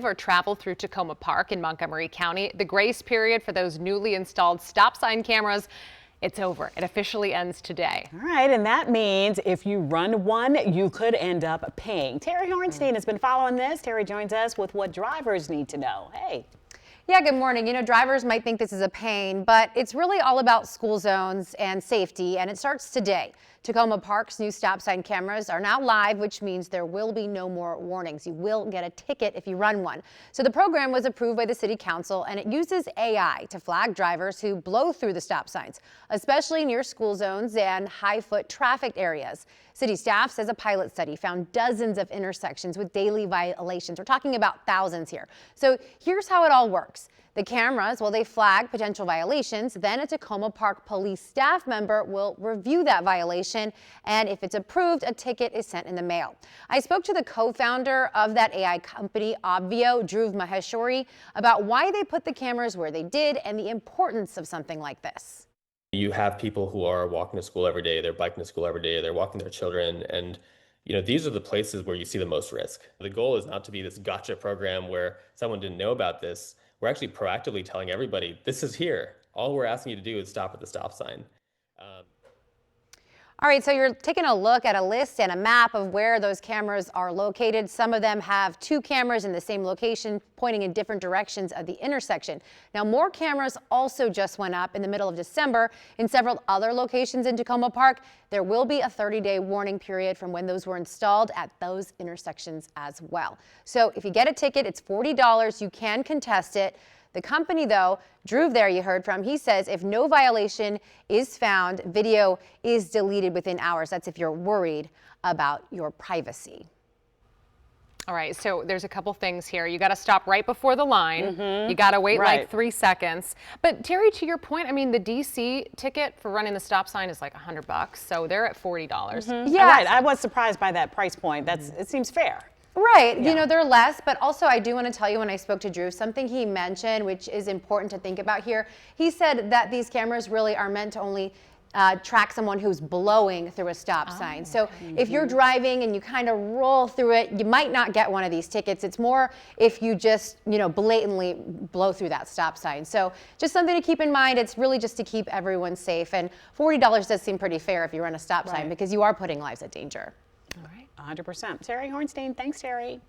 Or travel through Takoma Park in Montgomery County. The grace period for those newly installed stop sign cameras, it's over. It officially ends today. All right, and that means if you run one, you could end up paying. Terry Hornstein has been following this. Terry joins us with what drivers need to know. Hey. Yeah, good morning. You know, drivers might think this is a pain, but it's really all about school zones and safety, and it starts today. Takoma Park's new stop sign cameras are now live, which means there will be no more warnings. You will get a ticket if you run one. So the program was approved by the city council, and it uses AI to flag drivers who blow through the stop signs, especially near school zones and high-foot traffic areas. City staff says a pilot study found dozens of intersections with daily violations. We're talking about thousands here. So here's how it all works. The cameras, well, they flag potential violations. Then a Takoma Park police staff member will review that violation, and if it's approved, a ticket is sent in the mail. I spoke to the co-founder of that AI company, Obvio, Dhruv Maheshwari, about why they put the cameras where they did and the importance of something like this. You have people who are walking to school every day, they're biking to school every day, they're walking their children, and these are the places where you see the most risk. The goal is not to be this gotcha program where someone didn't know about this. We're actually proactively telling everybody, this is here. All we're asking you to do is stop at the stop sign. All right, so you're taking a look at a list and a map of where those cameras are located. Some of them have two cameras in the same location pointing in different directions of the intersection. Now, more cameras also just went up in the middle of December in several other locations in Takoma Park. There will be a 30-day warning period from when those were installed at those intersections as well. So if you get a ticket, it's $40. You can contest it. The company, though, Dhruv there you heard from, he says if no violation is found, video is deleted within hours. That's if you're worried about your privacy. All right, so there's a couple things here. You got to stop right before the line. You got to wait like 3 seconds. But Terry, to your point, I mean, the DC ticket for running the stop sign is like $100, so they're at $40. Yeah, right. I was surprised by that price point. It seems fair. Right. Yeah. You know, they're less, but also I do want to tell you when I spoke to Dhruv, something he mentioned, which is important to think about here. He said that these cameras really are meant to only track someone who's blowing through a stop sign. So if you're driving and you kind of roll through it, you might not get one of these tickets. It's more if you just, blatantly blow through that stop sign. So just something to keep in mind. It's really just to keep everyone safe. And $40 does seem pretty fair if you run a stop sign because you are putting lives at danger. All right. 100%. Terry Hornstein. Thanks, Terry.